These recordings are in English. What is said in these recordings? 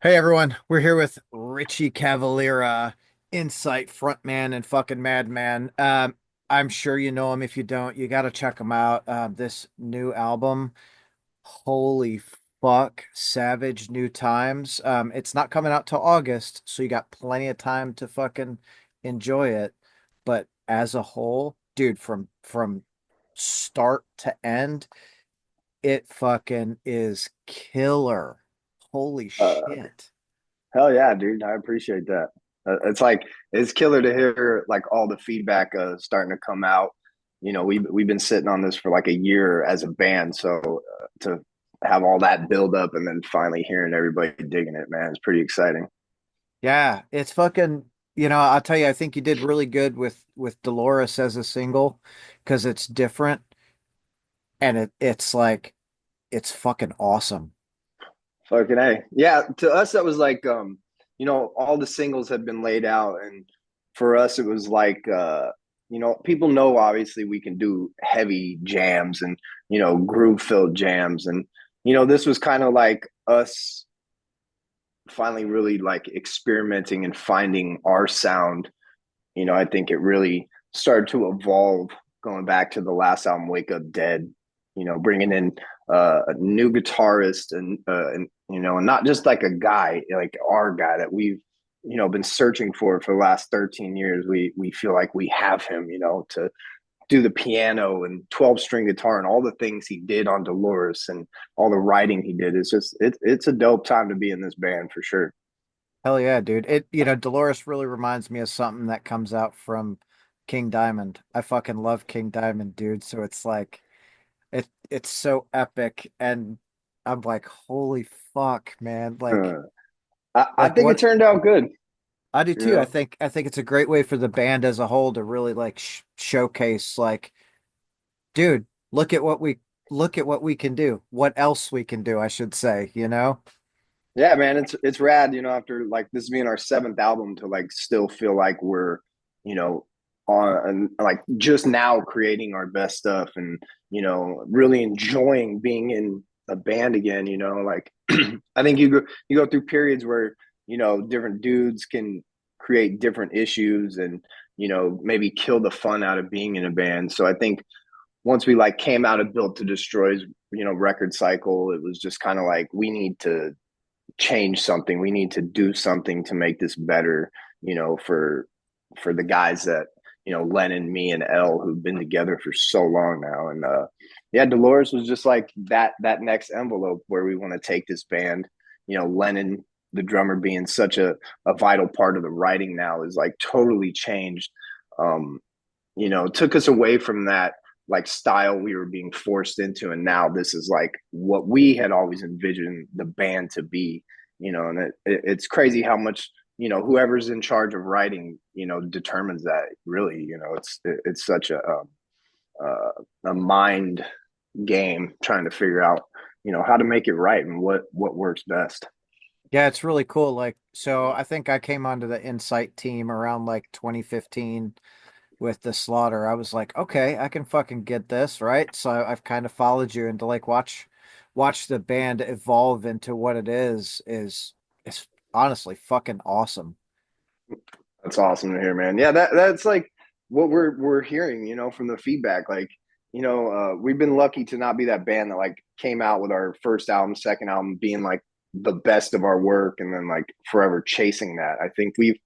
Hey everyone, we're here with Richie Cavalera, Incite frontman and fucking madman. I'm sure you know him. If you don't, you got to check him out. This new album, holy fuck, Savage New Times. It's not coming out till August, so you got plenty of time to fucking enjoy it. But as a whole, dude, from start to end, it fucking is killer. Holy Uh, shit. Hell yeah, dude. I appreciate that. It's like it's killer to hear like all the feedback starting to come out. We've been sitting on this for like a year as a band, so to have all that build up and then finally hearing everybody digging it, man, it's pretty exciting. Yeah, it's fucking, I'll tell you, I think you did really good with Dolores as a single because it's different and it's like it's fucking awesome. Fucking A. Yeah, to us that was like all the singles had been laid out and for us it was like people know obviously we can do heavy jams and groove filled jams and this was kind of like us finally really like experimenting and finding our sound. I think it really started to evolve going back to the last album, Wake Up Dead. Bringing in a new guitarist and not just like a guy, like our guy that we've been searching for the last 13 years. We feel like we have him, to do the piano and 12-string guitar and all the things he did on Dolores and all the writing he did. It's a dope time to be in this band for sure. Hell yeah, dude. Dolores really reminds me of something that comes out from King Diamond. I fucking love King Diamond, dude. So it's like it's so epic and I'm like, holy fuck, man. Like Uh, I like think it what turned out good. I do You too. I know, think I think it's a great way for the band as a whole to really like showcase like, dude, look at what we can do. What else we can do, I should say, you know? yeah, man, it's rad. After like this being our seventh album, to like still feel like we're, you know, on and like just now creating our best stuff and really enjoying being in a band again. Like I think you go through periods where different dudes can create different issues and maybe kill the fun out of being in a band. So I think once we like came out of Built to Destroy's record cycle, it was just kind of like we need to change something. We need to do something to make this better, for the guys that, Lennon, me and L who've been together for so long now. And yeah, Dolores was just like that next envelope where we want to take this band. Lennon, the drummer being such a vital part of the writing now is like totally changed. Um, took us away from that like style we were being forced into, and now this is like what we had always envisioned the band to be. And it's crazy how much whoever's in charge of writing determines that. Really, it's such a mind game trying to figure out how to make it right and what works best. Yeah, it's really cool. Like, so I think I came onto the Insight team around like 2015 with the Slaughter. I was like, okay, I can fucking get this, right? So I've kind of followed you and to like watch the band evolve into what it is honestly fucking awesome. That's awesome to hear, man. Yeah, that's like what we're hearing, from the feedback. Like, we've been lucky to not be that band that like came out with our first album, second album being like the best of our work and then like forever chasing that. I think we've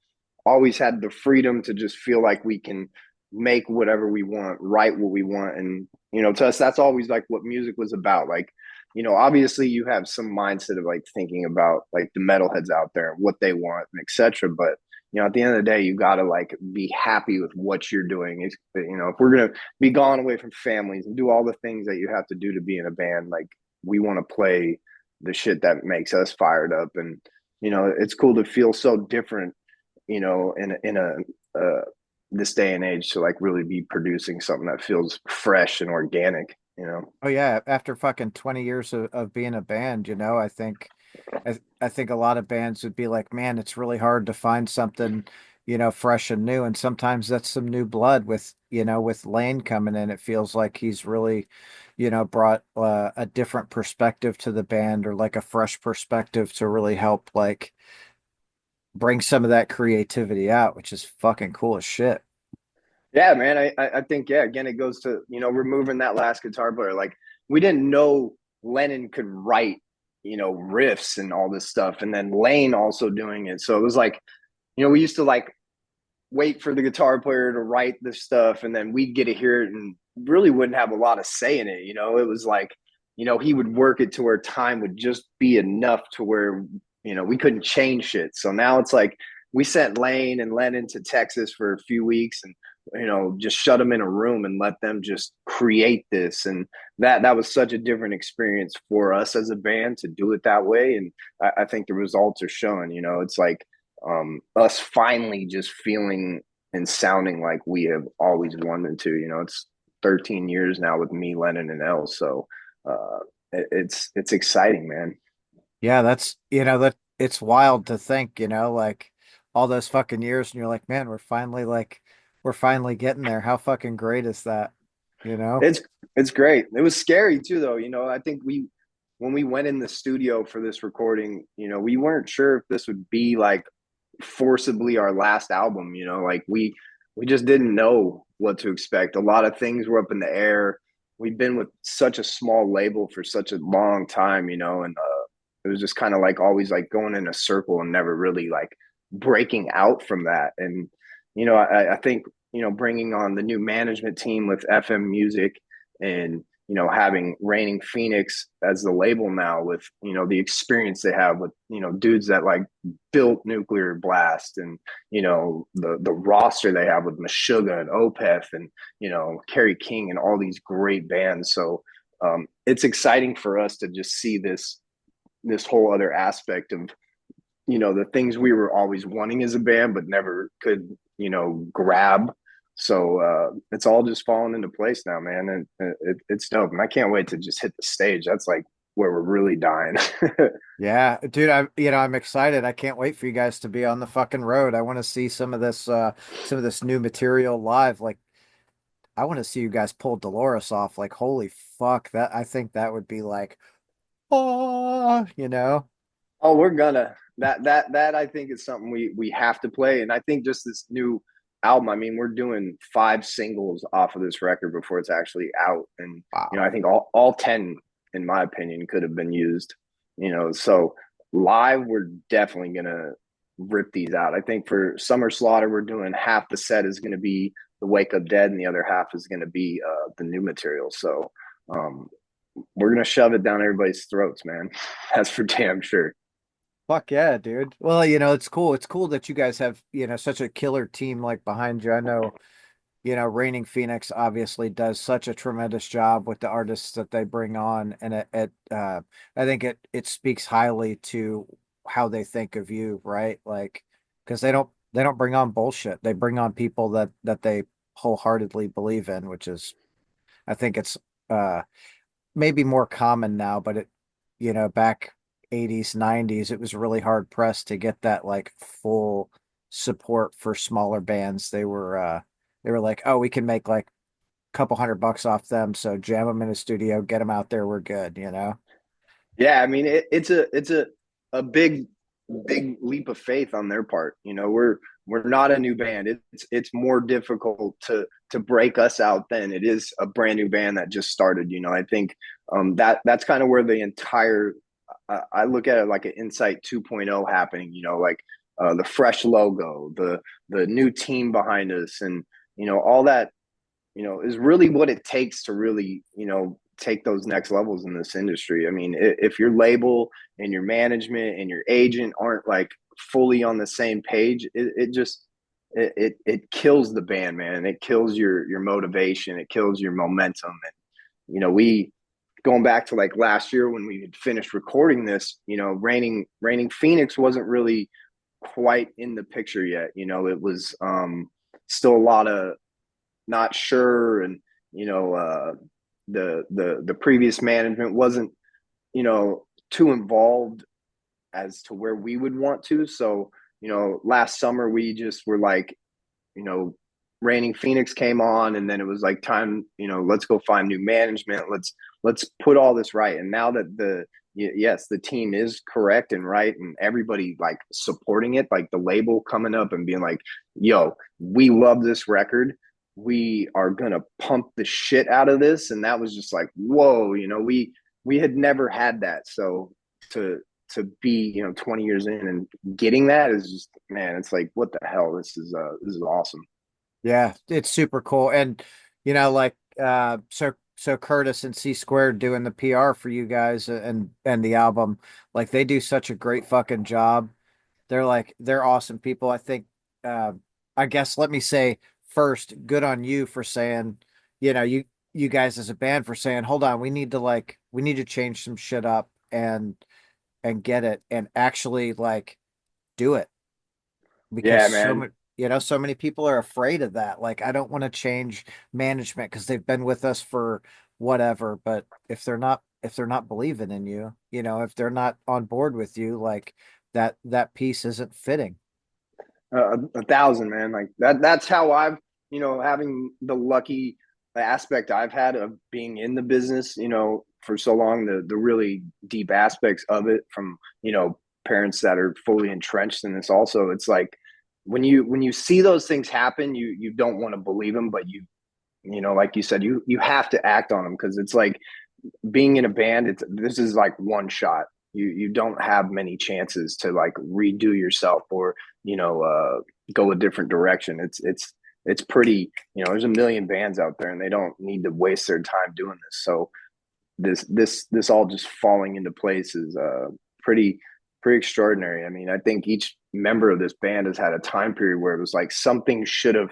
always had the freedom to just feel like we can make whatever we want, write what we want. And, to us, that's always like what music was about. Like, obviously you have some mindset of like thinking about like the metalheads out there and what they want and etc. But at the end of the day, you got to like be happy with what you're doing. If we're gonna be gone away from families and do all the things that you have to do to be in a band, like we want to play the shit that makes us fired up, and it's cool to feel so different, in a this day and age to like really be producing something that feels fresh and organic. Oh yeah, after fucking 20 years of being a band, I think a lot of bands would be like, man, it's really hard to find something, fresh and new. And sometimes that's some new blood with, with Lane coming in. It feels like he's really, brought a different perspective to the band, or like a fresh perspective to really help like bring some of that creativity out, which is fucking cool as shit. Yeah, man. I think, yeah, again, it goes to, removing that last guitar player. Like, we didn't know Lennon could write, riffs and all this stuff. And then Lane also doing it. So it was like, we used to like wait for the guitar player to write this stuff, and then we'd get to hear it and really wouldn't have a lot of say in it. It was like, he would work it to where time would just be enough to where, we couldn't change shit. So now it's like we sent Lane and Lennon to Texas for a few weeks and, just shut them in a room and let them just create this. And that was such a different experience for us as a band to do it that way. And I think the results are showing. It's like, us finally just feeling and sounding like we have always wanted to. It's 13 years now with me, Lennon, and Elle. So it's exciting, man. Yeah, that's, that it's wild to think, like all those fucking years, and you're like, man, we're finally getting there. How fucking great is that? You know? It's it's great. It was scary too, though. I think when we went in the studio for this recording, we weren't sure if this would be like forcibly our last album. Like we just didn't know what to expect. A lot of things were up in the air. We've been with such a small label for such a long time, and it was just kind of like always like going in a circle and never really like breaking out from that. And I think bringing on the new management team with FM Music, and having Reigning Phoenix as the label now, with the experience they have with dudes that like built Nuclear Blast, and the roster they have with Meshuggah and Opeth and Kerry King and all these great bands. So it's exciting for us to just see this whole other aspect of the things we were always wanting as a band but never could grab. So it's all just falling into place now, man, and it's dope, and I can't wait to just hit the stage. That's like where we're really dying. Yeah, dude, I'm excited. I can't wait for you guys to be on the fucking road. I want to see some of this new material live. Like, I want to see you guys pull Dolores off. Like, holy fuck, I think that would be like, oh, Oh, we're gonna that I think is something we have to play. And I think just this new album, I mean, we're doing 5 singles off of this record before it's actually out. And I Wow. think all 10, in my opinion, could have been used. So live we're definitely gonna rip these out. I think for Summer Slaughter, we're doing half the set is gonna be the Wake Up Dead, and the other half is gonna be the new material. So um we're gonna shove it down everybody's throats, man. That's for damn sure. Fuck yeah, dude. Well, it's cool. It's cool that you guys have, such a killer team like behind you. I know, Reigning Phoenix obviously does such a tremendous job with the artists that they bring on, and I think it speaks highly to how they think of you, right? Like, because they don't bring on bullshit. They bring on people that they wholeheartedly believe in, which is, I think it's uh maybe more common now, but back 80s, 90s, it was really hard pressed to get that like full support for smaller bands. They were like, oh, we can make like a couple $100 off them, so jam them in a studio, get them out there, we're good. Yeah, I mean it's a big leap of faith on their part. We're not a new band. It's more difficult to break us out than it is a brand new band that just started. I think that's kind of where the entire I look at it like an Incite 2.0 happening. Like the fresh logo, the new team behind us, and all that is really what it takes to really, take those next levels in this industry. I mean, if your label and your management and your agent aren't like fully on the same page, it just it kills the band, man. It kills your motivation. It kills your momentum. And we going back to like last year when we had finished recording this, Reigning Phoenix wasn't really quite in the picture yet. It was still a lot of not sure, and the previous management wasn't too involved as to where we would want to. So last summer we just were like, you know, Reigning Phoenix came on, and then it was like time, let's go find new management. Let's put all this right. And now that yes, the team is correct and right, and everybody like supporting it, like the label coming up and being like, "Yo, we love this record. We are gonna pump the shit out of this." And that was just like, whoa, we had never had that. So to be 20 years in and getting that is just, man, it's like, what the hell, this is awesome. Yeah, it's super cool. And like so Curtis and C Squared doing the PR for you guys and the album, like they do such a great fucking job. They're awesome people. I think uh I guess let me say first, good on you for saying, you guys as a band for saying, hold on, we need to change some shit up and get it and actually like do it because Yeah, man. so many people are afraid of that. Like, I don't want to change management because they've been with us for whatever. But if they're not believing in you, if they're not on board with you, like that piece isn't fitting. A thousand, man. Like that's how I've, having the lucky aspect I've had of being in the business, for so long, the really deep aspects of it from, parents that are fully entrenched in this also. It's like when you see those things happen, you don't want to believe them, but like you said, you have to act on them, because it's like being in a band, this is like one shot. You don't have many chances to like redo yourself, or go a different direction. It's pretty, there's a million bands out there, and they don't need to waste their time doing this. So this all just falling into place is pretty pretty extraordinary. I mean, I think each member of this band has had a time period where it was like something should have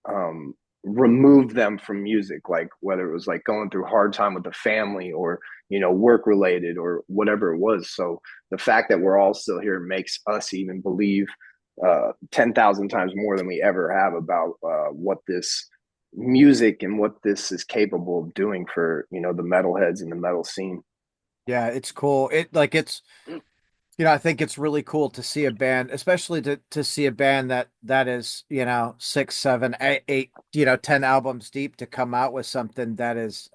um, removed them from music, like whether it was like going through a hard time with the family, or work related, or whatever it was. So the fact that we're all still here makes us even believe 10,000 times more than we ever have about what this music and what this is capable of doing for the metalheads and the metal scene. Yeah, it's cool. I think it's really cool to see a band, especially to see a band that is, six, seven, eight, 10 albums deep to come out with something that is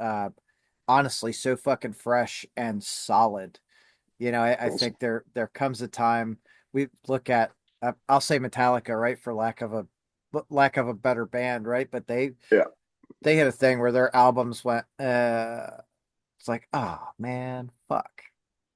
honestly so fucking fresh and solid. I think there comes a time we look at I'll say Metallica, right, for lack of a better band, right? But Yeah. they had a thing where their albums went it's like, oh man, fuck.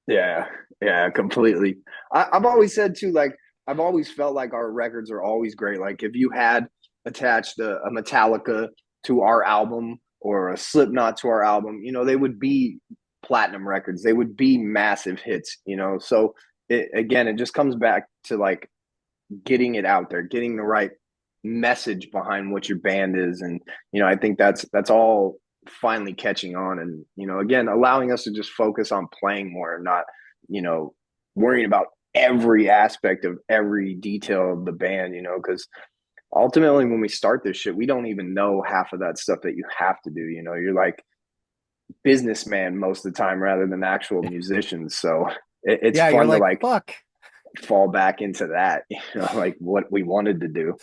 Yeah, yeah, completely. I've always said too, like I've always felt like our records are always great. Like if you had attached a Metallica to our album, or a Slipknot to our album, they would be platinum records. They would be massive hits. So again, it just comes back to like getting it out there, getting the right message behind what your band is. And I think that's all finally catching on, and again, allowing us to just focus on playing more, and not you know worrying about every aspect of every detail of the band, because ultimately when we start this shit, we don't even know half of that stuff that you have to do. You're like businessman most of the time rather than actual musicians. So it's Yeah, you're fun to like, like fuck. fall back into that, like what we wanted to do.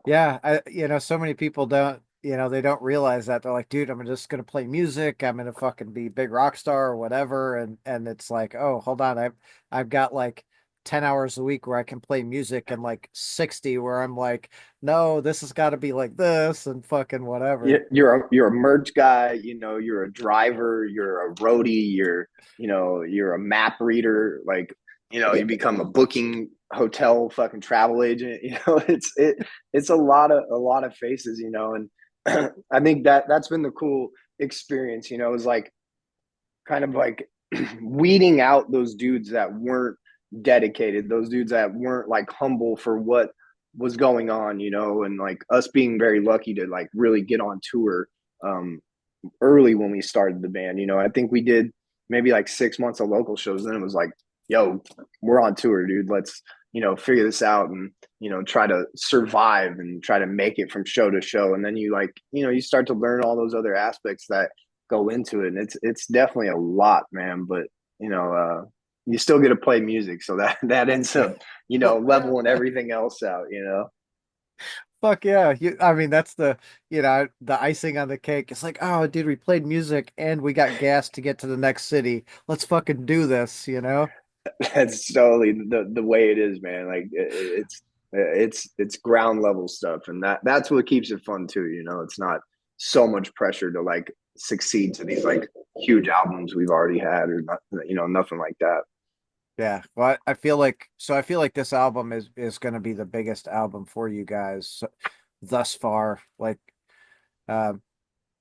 Yeah, so many people don't, they don't realize that. They're like, dude, I'm just gonna play music. I'm gonna fucking be a big rock star or whatever. And it's like, oh, hold on, I've got like 10 hours a week where I can play music, and like 60 where I'm like, no, this has got to be like this and fucking whatever. You're a merch guy, you're a driver, you're a roadie, you're a map reader, like you become a booking hotel fucking travel agent. It's a lot of faces, and I think that's been the cool experience, is like kind of like weeding out those dudes that weren't dedicated, those dudes that weren't like humble for what was going on, and like us being very lucky to like really get on tour um early when we started the band. I think we did maybe like 6 months of local shows, then it was like, yo, we're on tour, dude. Let's figure this out, and try to survive and try to make it from show to show. And then you like you start to learn all those other aspects that go into it, and it's definitely a lot, man. But you know uh you still get to play music, so that ends up, Oh, yeah. leveling everything else out. Fuck yeah. I mean, that's the icing on the cake. It's like, oh, dude, we played music and we got gas to get to the next city. Let's fucking do this, you know? That's totally the way it is, man. Like it's ground level stuff, and that's what keeps it fun too. It's not so much pressure to like succeed to these like huge albums we've already had, or not, nothing like that. Yeah. Well, I feel like this album is going to be the biggest album for you guys thus far. Like, uh,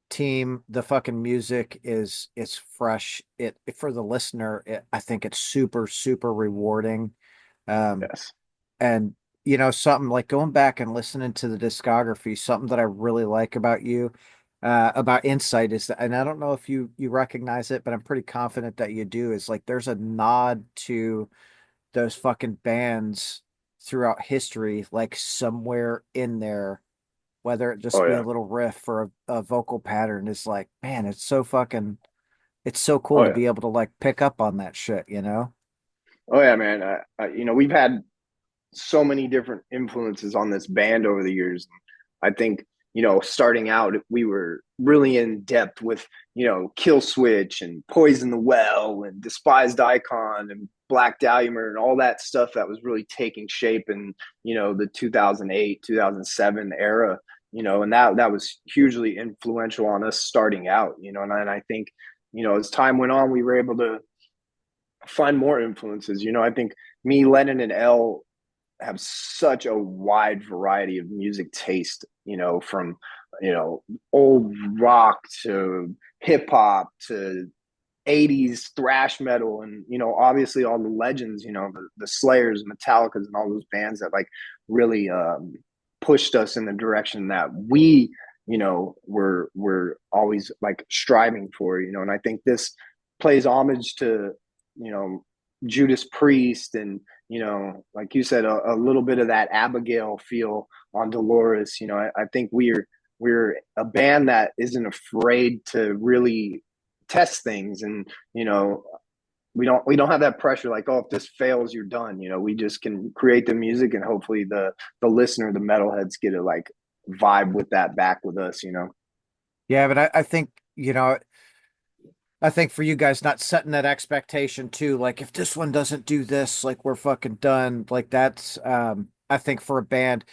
team, the fucking music is fresh. It for the listener, I think it's super, super rewarding. Um, Yes. and something like going back and listening to the discography, something that I really like about you, about Incite is that, and I don't know if you recognize it, but I'm pretty confident that you do, is like there's a nod to those fucking bands throughout history, like somewhere in there, whether it just Oh be yeah. a little riff or a vocal pattern, is like, man, it's so fucking, it's so cool Oh to yeah. be able to like pick up on that shit, you know? Oh yeah, man. We've had so many different influences on this band over the years. I think, starting out, we were really in depth with, Kill Switch and Poison the Well and Despised Icon and Black Dahlia and all that stuff that was really taking shape in, the 2008, 2007 era, and that was hugely influential on us starting out, and I think, as time went on, we were able to find more influences. I think me, Lennon, and L have such a wide variety of music taste, from, old rock to hip hop to 80s thrash metal, and, obviously all the legends, the Slayers, Metallicas, and all those bands that like really pushed us in the direction that we, were always like striving for, and I think this plays homage to, you know, Judas Priest and, like you said, a little bit of that Abigail feel on Dolores. I think we're a band that isn't afraid to really test things, and, we don't have that pressure like, oh, if this fails, you're done. We just can create the music, and hopefully the listener, the metalheads, get to like vibe with that back with us. Yeah, but I think, I think for you guys not setting that expectation too, like if this one doesn't do this, like we're fucking done. Like that's I think for a band,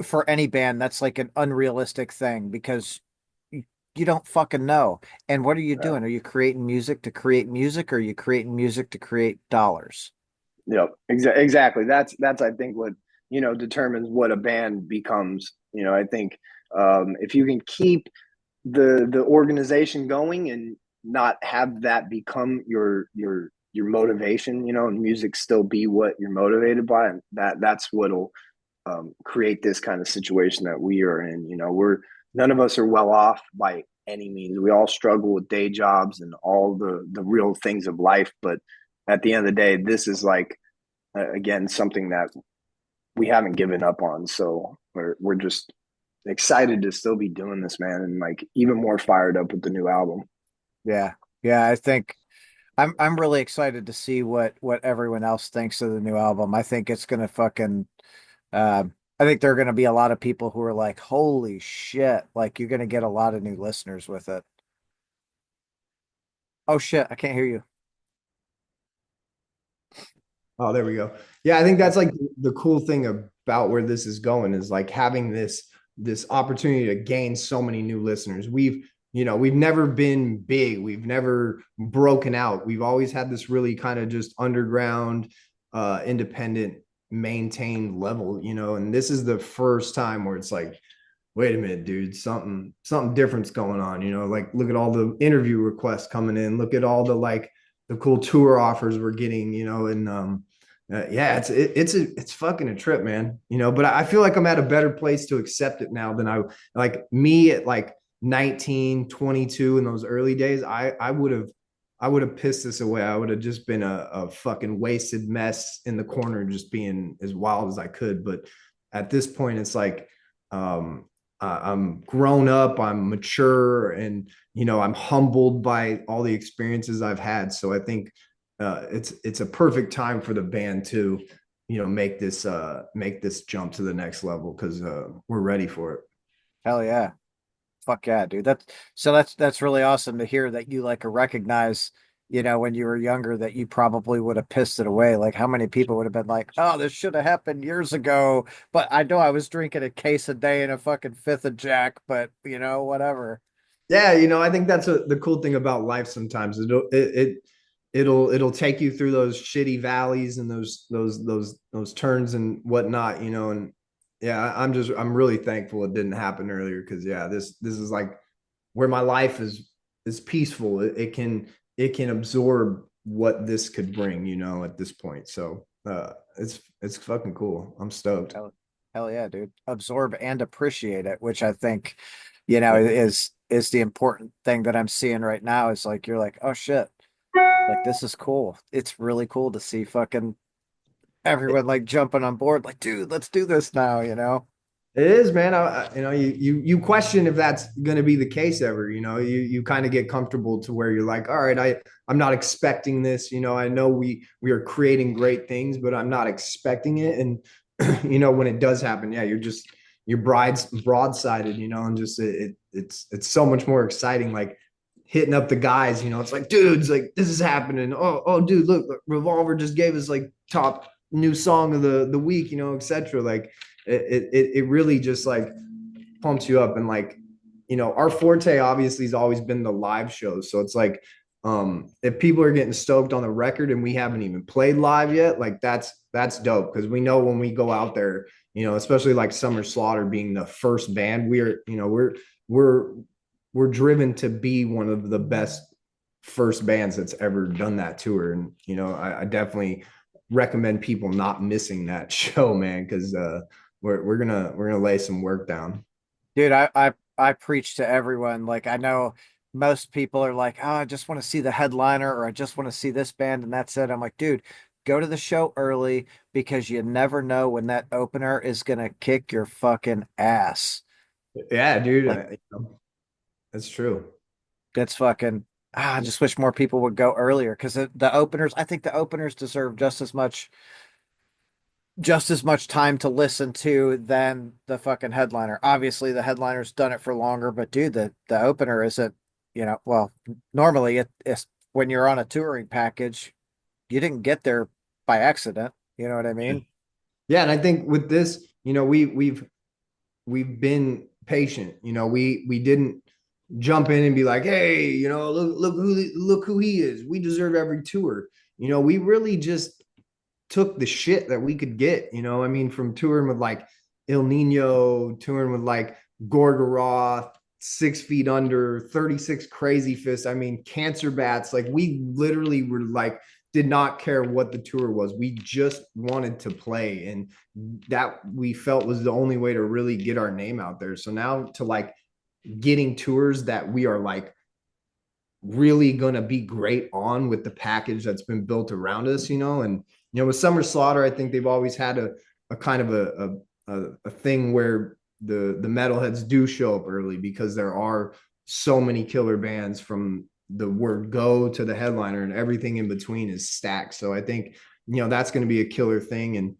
for any band, that's like an unrealistic thing because you don't fucking know. And what are you Yeah. doing? Are you creating music to create music or are you creating music to create dollars? Yep. Exactly. That's I think what, determines what a band becomes. I think, if you can keep the organization going and not have that become your motivation, and music still be what you're motivated by, and that's what'll, create this kind of situation that we are in. We're none of us are well off by any means. We all struggle with day jobs and all the real things of life, but at the end of the day, this is like, again, something that we haven't given up on. So we're just excited to still be doing this, man, and like even more fired up with the new album. Yeah. Yeah, I think I'm really excited to see what everyone else thinks of the new album. I think it's gonna fucking I think there are gonna be a lot of people who are like, holy shit, like you're gonna get a lot of new listeners with it. Oh shit, I can't hear you. Oh, there we go. Yeah, I think that's like the cool thing about where this is going is like having this opportunity to gain so many new listeners. We've never been big. We've never broken out. We've always had this really kind of just underground, independent, maintained level, and this is the first time where it's like, wait a minute, dude, something different's going on. Like look at all the interview requests coming in, look at all the cool tour offers we're getting, and yeah, it's fucking a trip, man. But I feel like I'm at a better place to accept it now than I like me at like 19, 22 in those early days. I would have pissed this away. I would have just been a fucking wasted mess in the corner, just being as wild as I could. But at this point, it's like, um, I'm grown up, I'm mature, and I'm humbled by all the experiences I've had. So I think it's a perfect time for the band to, make this jump to the next level because we're ready for it. Hell yeah. Fuck yeah, dude. That's really awesome to hear that you like recognize, when you were younger that you probably would have pissed it away. Like how many people would have been like, "Oh, this should have happened years ago." But I know I was drinking a case a day and a fucking fifth of Jack, but whatever. Yeah, I think that's the cool thing about life. Sometimes it'll take you through those shitty valleys and those turns and whatnot, and yeah, I'm really thankful it didn't happen earlier because yeah, this is like where my life is peaceful. It can absorb what this could bring, at this point. So it's fucking cool. I'm stoked. Hell, hell yeah, dude. Absorb and appreciate it, which I think, Yeah. is the important thing that I'm seeing right now is like you're like, oh shit, like this is cool. It's really cool to see fucking everyone like jumping on board, like, dude, let's do this now. It is, man. You question if that's going to be the case ever. You kind of get comfortable to where you're like, all right, I'm not expecting this. I know we are creating great things, but I'm not expecting it. And when it does happen, yeah, you're broadsided. And just it's so much more exciting. Like hitting up the guys. It's like, dudes, like this is happening. Oh, dude, look, Revolver just gave us like top new song of the week. etc. Like it really just like pumps you up. And like our forte obviously has always been the live shows, so it's like if people are getting stoked on the record and we haven't even played live yet, like that's dope because we know when we go out there, especially like Summer Slaughter being the first band, we're we're driven to be one of the best first bands that's ever done that tour. And I definitely recommend people not missing that show, man, because we're gonna lay some work down. Dude, I preach to everyone. Like I know most people are like, oh, I just want to see the headliner or I just want to see this band and that's it. I'm like, dude, go to the show early because you never know when that opener is gonna kick your fucking ass. Yeah, dude, Like that's true. that's fucking I just wish more people would go earlier because the openers, I think the openers deserve just as much time to listen to than the fucking headliner. Obviously, the headliner's done it for longer, but dude, the opener isn't, well, normally it's when you're on a touring package, you didn't get there by accident. You know what I mean? Yeah, and I think with this, we've been patient. We didn't jump in and be like, hey, look who he is. We deserve every tour. We really just took the shit that we could get. I mean, from touring with like Il Nino, touring with like Gorgoroth, 6 Feet Under, 36 Crazy Fists. I mean, Cancer Bats. Like we literally were like did not care what the tour was. We just wanted to play, and that we felt was the only way to really get our name out there. So now to like getting tours that we are like really going to be great on with the package that's been built around us, and with Summer Slaughter, I think they've always had a kind of a thing where the metalheads do show up early because there are so many killer bands from the word go to the headliner and everything in between is stacked. So I think that's going to be a killer thing. And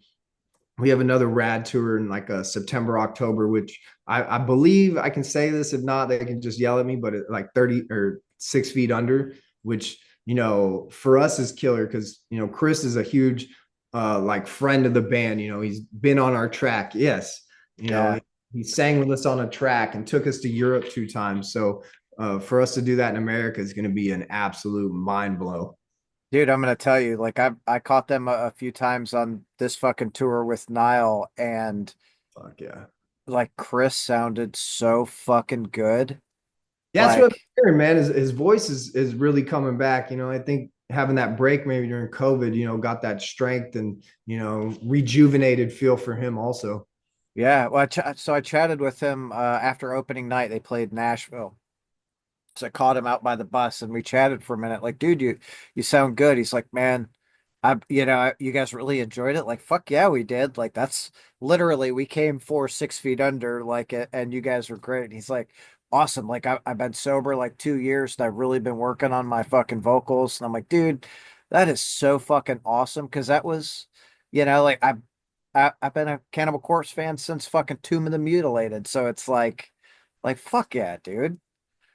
we have another rad tour in like a September, October, which I believe I can say this. If not, they can just yell at me. But like 30 or 6 Feet Under, which for us is killer because Chris is a huge like friend of the band. He's been on our track. Yes, Yeah. he sang with us on a track and took us to Europe 2 times. So for us to do that in America is going to be an absolute mind blow. Dude, I'm gonna tell you, like I caught them a few times on this fucking tour with Nile, and Fuck yeah. like Chris sounded so fucking good. Yeah, that's what I'm Like, hearing, man. His voice is really coming back. I think having that break maybe during COVID, got that strength and rejuvenated feel for him also. yeah. Well, so I chatted with him after opening night. They played Nashville. So I caught him out by the bus and we chatted for a minute. Like, dude, you sound good. He's like, man, you guys really enjoyed it. Like, fuck yeah, we did. Like, that's literally we came for 6 feet under, like, and you guys were great. And he's like, awesome. Like, I've been sober like 2 years and I've really been working on my fucking vocals. And I'm like, dude, That is so fucking awesome because that was, like I've been a Cannibal Corpse fan since fucking Tomb of the Mutilated, so it's like fuck yeah, dude.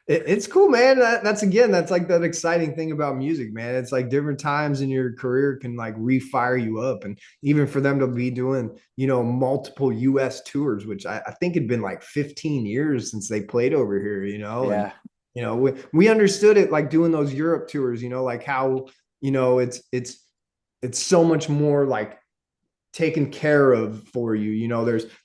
It's cool, man. That's again, that's like that exciting thing about music, man. It's like different times in your career can like refire you up. And even for them to be doing, multiple US tours, which I think had been like 15 years since they played over here, and Yeah. we understood it like doing those Europe tours, like how, it's so much more like taken care of for you.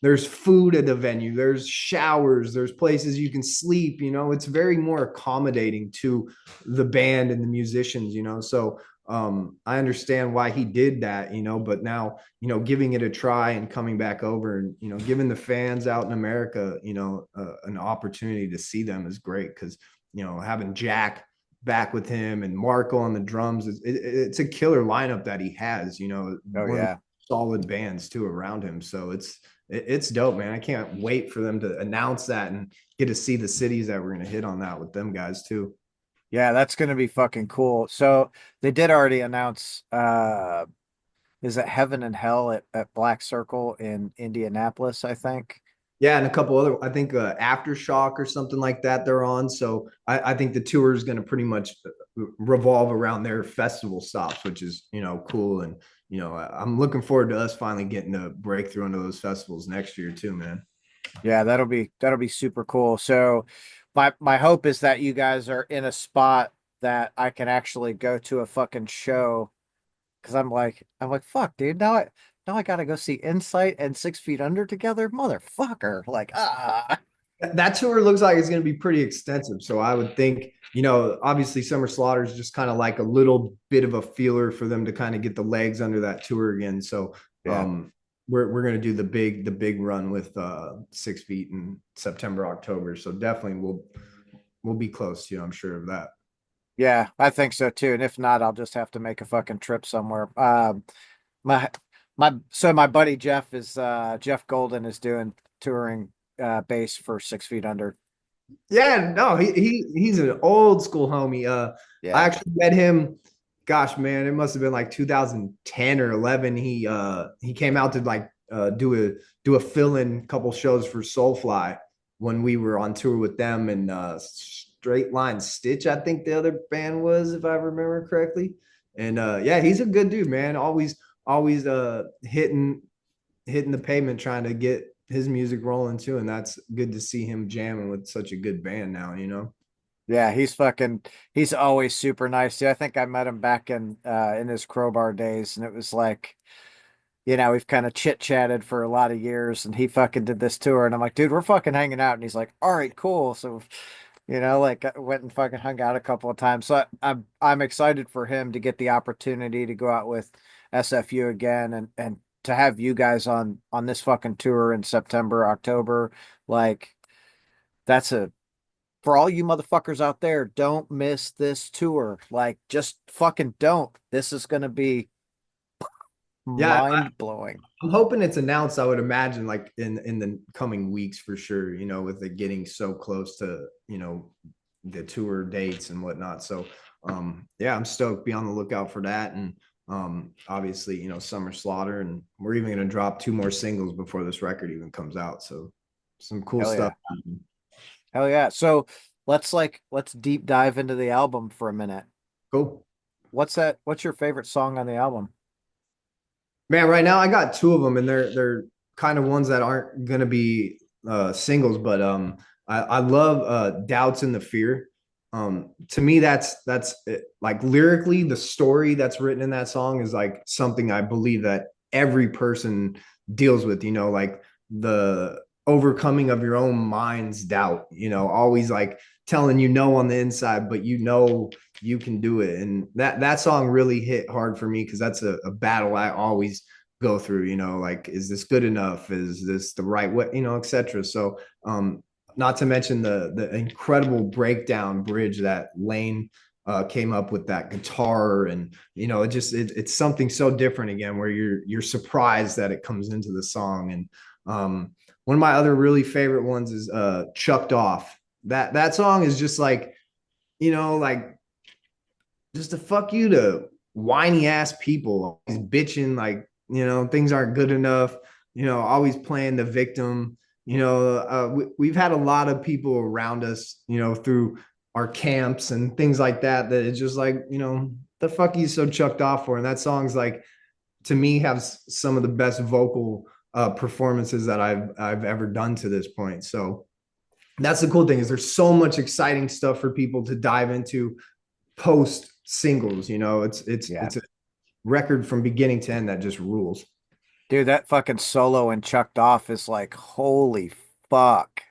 There's food at the venue, there's showers, there's places you can sleep. It's very more accommodating to the band and the musicians. So I understand why he did that. But now, giving it a try and coming back over and giving the fans out in America, an opportunity to see them is great because having Jack back with him and Marco on the drums, it's a killer lineup that he has. Oh One of the yeah. solid bands too around him. So it's dope, man. I can't wait for them to announce that and get to see the cities that we're gonna hit on that with them guys too. Yeah, that's gonna be fucking cool. So they did already announce is it Heaven and Hell at Black Circle in Indianapolis, I think. Yeah, and a couple other, I think Aftershock or something like that they're on. So I think the tour is going to pretty much revolve around their festival stops, which is cool. And I'm looking forward to us finally getting a breakthrough into those festivals next year too, man. Yeah, that'll be super cool. So my hope is that you guys are in a spot that I can actually go to a fucking show because I'm like fuck, dude. Now I gotta go see Incite and 6 Feet Under together, motherfucker. Like That tour looks like it's going to be pretty extensive. So I would think, obviously Summer Slaughter is just kind of like a little bit of a feeler for them to kind of get the legs under that tour again. So yeah. we're going to do the big run with 6 Feet in September, October. So definitely we'll be close, I'm sure of that. Yeah, I think so too. And if not, I'll just have to make a fucking trip somewhere. My my buddy Jeff is Jeff Golden is doing touring bass for 6 Feet Under. Yeah, no, he's an old school homie. I Yeah. actually met him, gosh, man, it must have been like 2010 or 11. He came out to like do a fill-in couple shows for Soulfly when we were on tour with them and Straight Line Stitch, I think the other band was, if I remember correctly. And yeah, he's a good dude, man. Always hitting the pavement trying to get his music rolling too. And that's good to see him jamming with such a good band now. Yeah, he's always super nice. Yeah, I think I met him back in his Crowbar days and it was like, we've kind of chit-chatted for a lot of years and he fucking did this tour and I'm like, dude, we're fucking hanging out and he's like, all right, cool. So, like I went and fucking hung out a couple of times. So I'm excited for him to get the opportunity to go out with SFU again and to have you guys on this fucking tour in September, October. Like that's a for all you motherfuckers out there, don't miss this tour. Like, just fucking don't. This is going to be Yeah, mind blowing. I'm hoping it's announced. I would imagine like in the coming weeks for sure. With it getting so close to the tour dates and whatnot. So yeah, I'm stoked. Be on the lookout for that. And obviously Summer Slaughter, and we're even gonna drop two more singles before this record even comes out. So some cool Hell stuff. yeah. Hell yeah. So let's deep dive into the album for a minute. Cool. What's your favorite song on the album? Man, right now I got two of them, and they're kind of ones that aren't gonna be singles, but I love Doubts and the Fear. To me, that's it. Like lyrically, the story that's written in that song is like something I believe that every person deals with. Like the overcoming of your own mind's doubt. Always like telling on the inside, but you can do it. And that song really hit hard for me because that's a battle I always go through. Like, is this good enough? Is this the right way? Etc. So not to mention the incredible breakdown bridge that Lane came up with, that guitar, and it's something so different again where you're surprised that it comes into the song. And one of my other really favorite ones is Chucked Off. That song is just like like just a fuck you to whiny ass people, always bitching like, things aren't good enough, always playing the victim. We've had a lot of people around us, through our camps and things like that, that it's just like, the fuck he's so chucked off for. And that song's like, to me, has some of the best vocal performances that I've ever done to this point. So that's the cool thing, is there's so much exciting stuff for people to dive into post singles. Yeah. It's a record from beginning to end that just rules. Dude, that fucking solo and chucked off is like, holy fuck.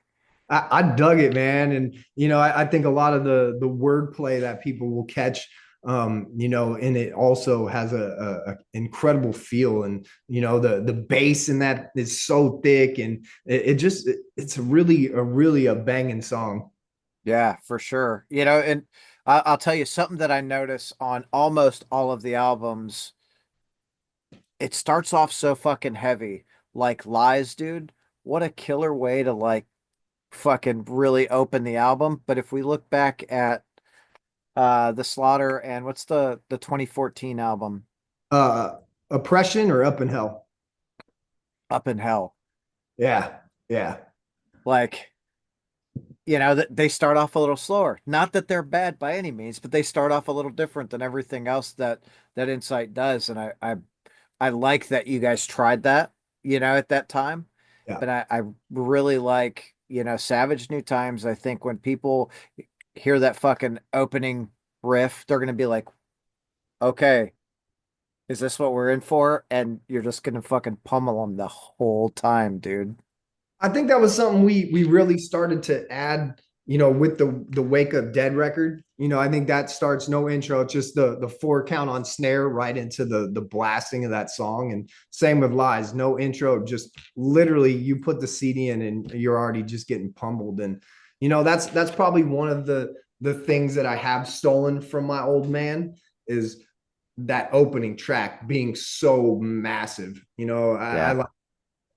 I dug it, man. And I think a lot of the wordplay that people will catch, and it also has a incredible feel. And the bass in that is so thick, and it's really a banging song. Yeah, for sure. And I'll tell you something that I notice on almost all of the albums. It starts off so fucking heavy, like Lies, dude. What a killer way to like fucking really open the album. But if we look back at The Slaughter and what's the 2014 album, Uh, Oppression or Up in Hell? Up in Hell, Yeah, yeah, like that they start off a little slower. Not that they're bad by any means, but they start off a little different than everything else that Insight does. And I like that you guys tried that, at that time. yeah. But I really like, Savage New Times. I think when people hear that fucking opening riff, they're gonna be like, okay, is this what we're in for? And you're just gonna fucking pummel them the whole time, dude. I think that was something we really started to add, with the Wake Up Dead record. I think that starts no intro, it's just the 4 count on snare right into the blasting of that song. And same with Lies, no intro, just literally you put the CD in and you're already just getting pummeled. And that's probably one of the things that I have stolen from my old man, is that opening track being so massive. Yeah.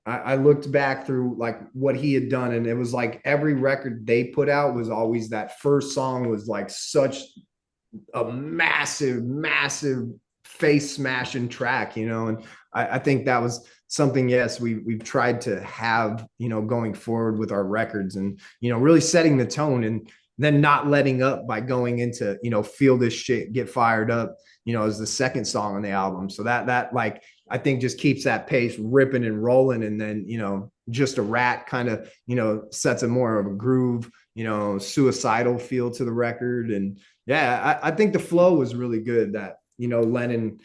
I looked back through like what he had done, and it was like every record they put out was always, that first song was like such a massive face smashing track, and I think that was something, yes, we've tried to have, going forward with our records, and really setting the tone, and then not letting up by going into, feel this shit, get fired up, as the second song on the album. So that like, I think just keeps that pace ripping and rolling. And then, Just a Rat kind of, sets a more of a groove, suicidal feel to the record. And yeah, I think the flow was really good that, Lennon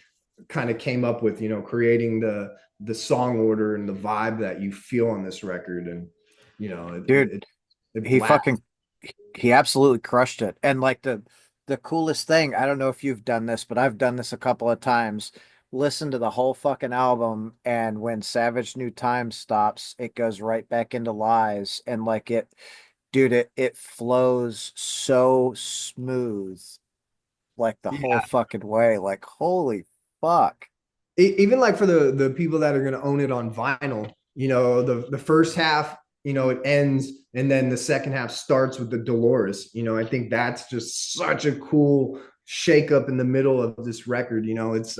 kind of came up with, creating the song order and the vibe that you feel on this record. And, Dude, it he blasts. fucking he absolutely crushed it. And like the coolest thing, I don't know if you've done this, but I've done this a couple of times. Listen to the whole fucking album, and when Savage New Times stops, it goes right back into Lies. And like dude, it flows so smooth, like the whole Yeah. fucking way. Like, holy fuck. Even like for the people that are going to own it on vinyl, the first half, it ends, and then the second half starts with the Dolores. I think that's just such a cool shake up in the middle of this record. It's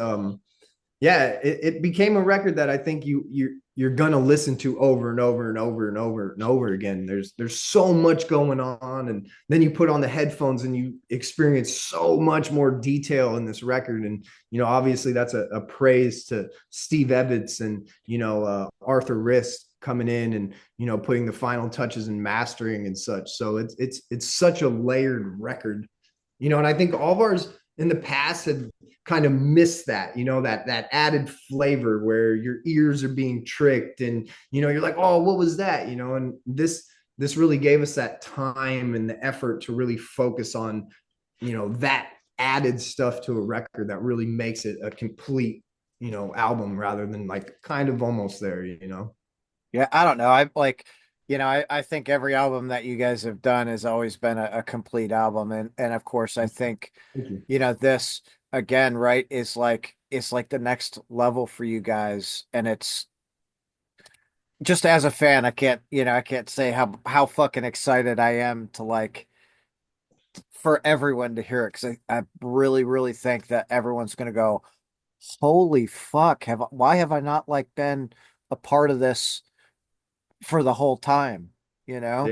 yeah, it became a record that I think you're gonna listen to over and over and over and over and over again. There's so much going on, and then you put on the headphones and you experience so much more detail in this record. And obviously that's a praise to Steve Ebbets and Arthur Rist coming in and putting the final touches and mastering and such. So it's such a layered record. And I think all of ours in the past had kind of missed that, that added flavor where your ears are being tricked, and you're like, oh, what was that? And this really gave us that time and the effort to really focus on, that added stuff to a record that really makes it a complete, album, rather than like kind of almost there. Yeah, I don't know. I like, I think every album that you guys have done has always been a complete album. And of course I think, Thank you. this again, right, is like the next level for you guys. And it's just as a fan, I can't say how fucking excited I am for everyone to hear it because I really, really think that everyone's gonna go, holy fuck, why have I not like been a part of this for the whole time, you know?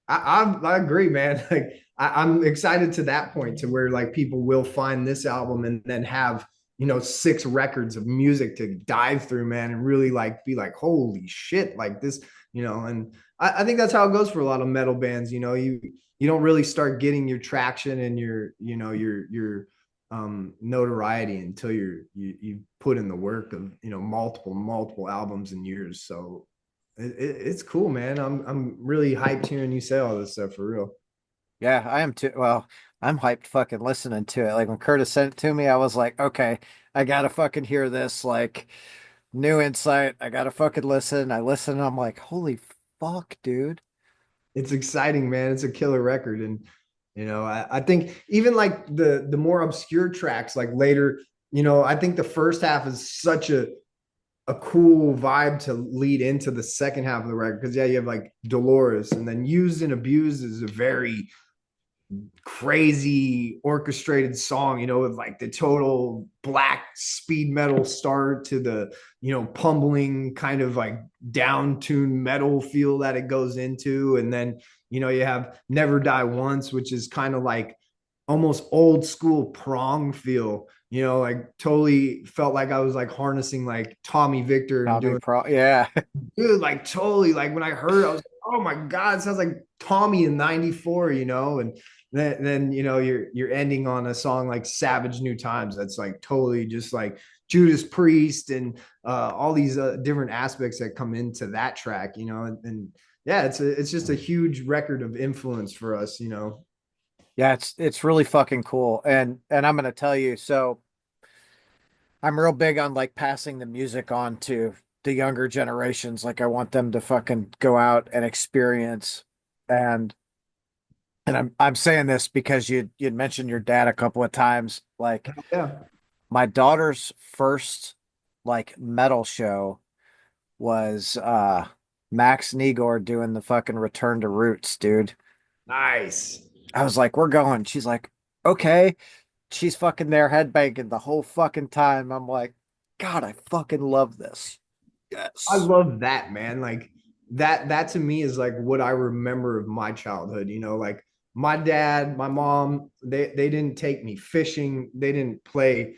I agree, man. Like I'm excited to that point to where like people will find this album and then have, you know, 6 records of music to dive through, man, and really like be like, holy shit, like this, you know. And I think that's how it goes for a lot of metal bands. You know, you don't really start getting your traction and your, you know, your notoriety until you put in the work of, you know, multiple albums and years. So it's cool, man. I'm really hyped hearing you say all this stuff for real. Yeah, I am too. Well, I'm hyped fucking listening to it. Like when Curtis sent it to me, I was like, okay, I gotta fucking hear this. Like new insight. I gotta fucking listen. I listen and I'm like, holy fuck, dude. It's exciting, man. It's a killer record, and you know, I think even like the more obscure tracks, like later, you know, I think the first half is such a cool vibe to lead into the second half of the record because yeah, you have like Dolores, and then Used and Abused is a very crazy orchestrated song, you know, with like the total black speed metal start to the, you know, pummeling kind of like down tuned metal feel that it goes into. And then, you know, you have Never Die Once, which is kind of like almost old school prong feel, you know, like totally felt like I was like harnessing like Tommy Victor and Tommy doing, Pro. Yeah. dude, like totally. Like when I heard, I was like, oh my god, it sounds like Tommy in '94, you know. And then you know you're ending on a song like Savage New Times. That's like totally just like Judas Priest and all these different aspects that come into that track, you know. And yeah, it's just a huge record of influence for us, you know. Yeah, it's really fucking cool. And I'm gonna tell you, so I'm real big on like passing the music on to the younger generations. Like I want them to fucking go out and experience and I'm saying this because you'd mentioned your dad a couple of times. Like Yeah, my daughter's first like metal show was Max Negor doing the fucking Return to Roots, dude. nice. I was like, we're going. She's like, okay. She's fucking there headbanging the whole fucking time. I'm like, God, I fucking love this. I Yes. love that, man. Like that to me is like what I remember of my childhood, you know, like my dad, my mom, they didn't take me fishing, they didn't play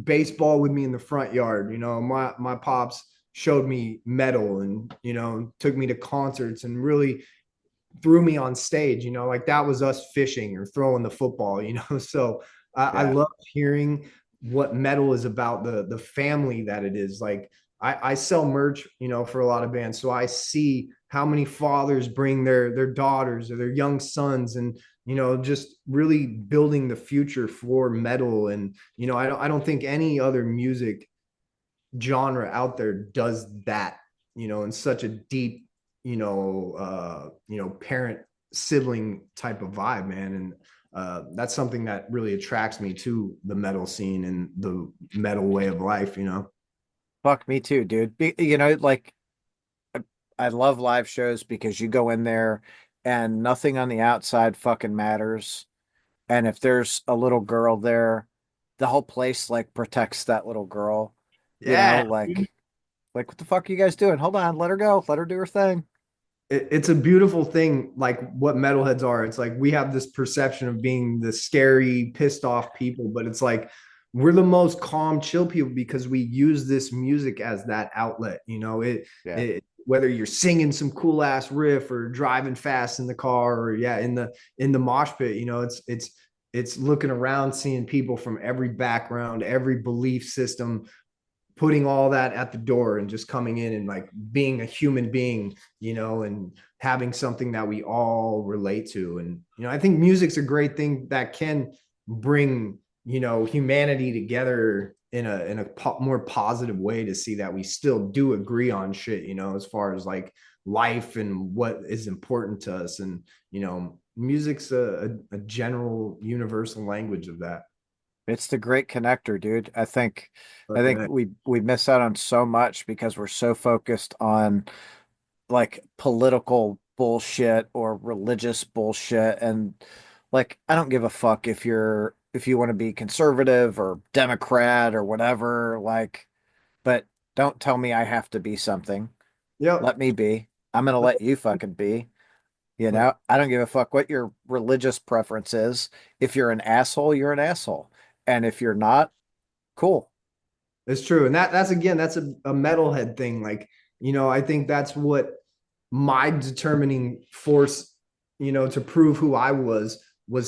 baseball with me in the front yard, you know. My pops showed me metal and, you know, took me to concerts and really threw me on stage, you know, like that was us fishing or throwing the football, you know. So I Yeah. love hearing what metal is about, the family that it is. Like I sell merch, you know, for a lot of bands. So I see how many fathers bring their daughters or their young sons and you know just really building the future for metal. And you know I don't think any other music genre out there does that, you know, in such a deep, you know, parent sibling type of vibe, man. And that's something that really attracts me to the metal scene and the metal way of life, you know. Fuck me too, dude. You know, like I love live shows because you go in there and nothing on the outside fucking matters. And if there's a little girl there, the whole place like protects that little girl. You know, Yeah, like what the fuck are you guys doing? Hold on, let her go. Let her do her thing. it's a beautiful thing, like what metalheads are. It's like we have this perception of being the scary pissed off people, but it's like we're the most calm chill people because we use this music as that outlet, you know. Yeah. It whether you're singing some cool ass riff or driving fast in the car or yeah in the mosh pit, you know, it's looking around seeing people from every background, every belief system, putting all that at the door and just coming in and like being a human being, you know, and having something that we all relate to. And, you know, I think music's a great thing that can bring, you know, humanity together in a more positive way to see that we still do agree on shit, you know, as far as like life and what is important to us. And, you know, music's a general universal language of that. It's the great connector, dude. I Fucking think A. we miss out on so much because we're so focused on like political bullshit or religious bullshit and Like, I don't give a fuck if you want to be conservative or Democrat or whatever, like, but don't tell me I have to be something. Yep. Let me be. I'm gonna let you fucking be. You Like know, I don't give a fuck what your religious preference is. If you're an asshole, you're an asshole. And if you're not, cool. it's true. And that's again, that's a metalhead thing. Like, I think that's what my determining force, to prove who I was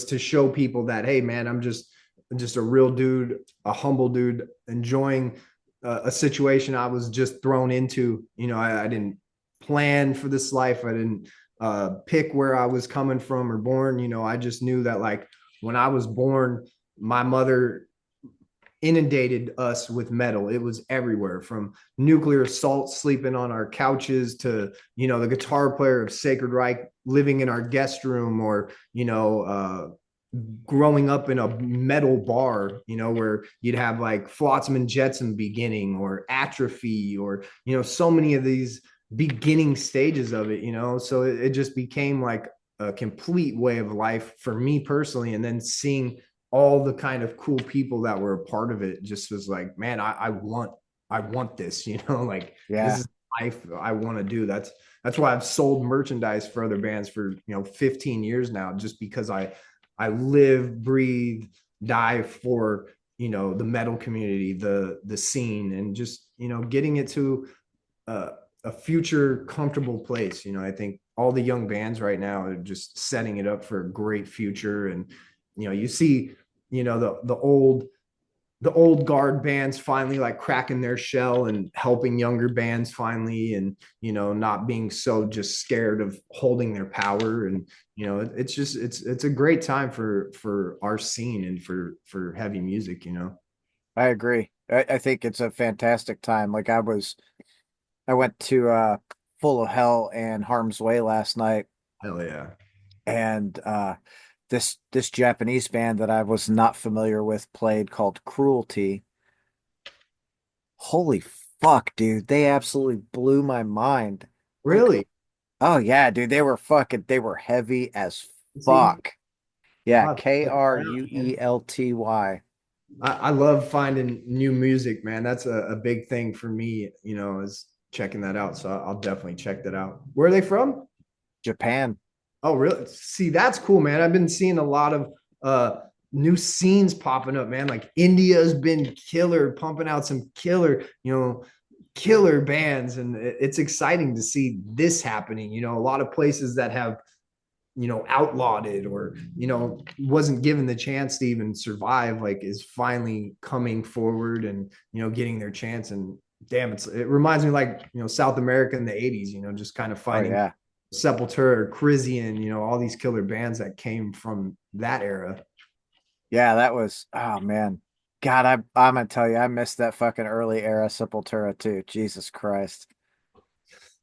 to show people that, hey, man, I'm just a real dude, a humble dude, enjoying a situation I was just thrown into. I didn't plan for this life. I didn't pick where I was coming from or born. I just knew that like when I was born, my mother inundated us with metal. It was everywhere from nuclear assault sleeping on our couches to, the guitar player of Sacred Reich living in our guest room or, growing up in a metal bar, where you'd have like Flotsam and Jetsam beginning or Atrophy or, so many of these beginning stages of it, so it just became like a complete way of life for me personally. And then seeing all the kind of cool people that were a part of it just was like, man, I want this, like this Yeah, is life I want to do. That's why I've sold merchandise for other bands for 15 years now, just because I live, breathe, die for the metal community, the scene, and just getting it to a, a future comfortable place. I think all the young bands right now are just setting it up for a great future. And you see the old guard bands finally like cracking their shell and helping younger bands finally, and not being so just scared of holding their power. And it's just it's a great time for our scene and for heavy music. I agree. I think it's a fantastic time. Like I went to Full of Hell and Harm's Way last night, Hell yeah. and this Japanese band that I was not familiar with played called Cruelty. Holy fuck, dude. They absolutely blew my mind. Like, Really. oh yeah, dude, they were heavy as See, fuck. Yeah, I'll have to check it out, man. Kruelty. I love finding new music, man. That's a big thing for me, is checking that out. So I'll definitely check that out. Where are they from? Japan. Oh, really? See, that's cool, man. I've been seeing a lot of new scenes popping up, man. Like India's been killer, pumping out some killer bands, and it's exciting to see this happening. A lot of places that have outlawed it or wasn't given the chance to even survive, like is finally coming forward and getting their chance. And damn, it reminds me like South America in the 80s, just kind of Oh finding yeah. Sepultura, Crisian, all these killer bands that came from that era. Yeah, that was oh man. God, I'm gonna tell you, I missed that fucking early era Sepultura too. Jesus Christ.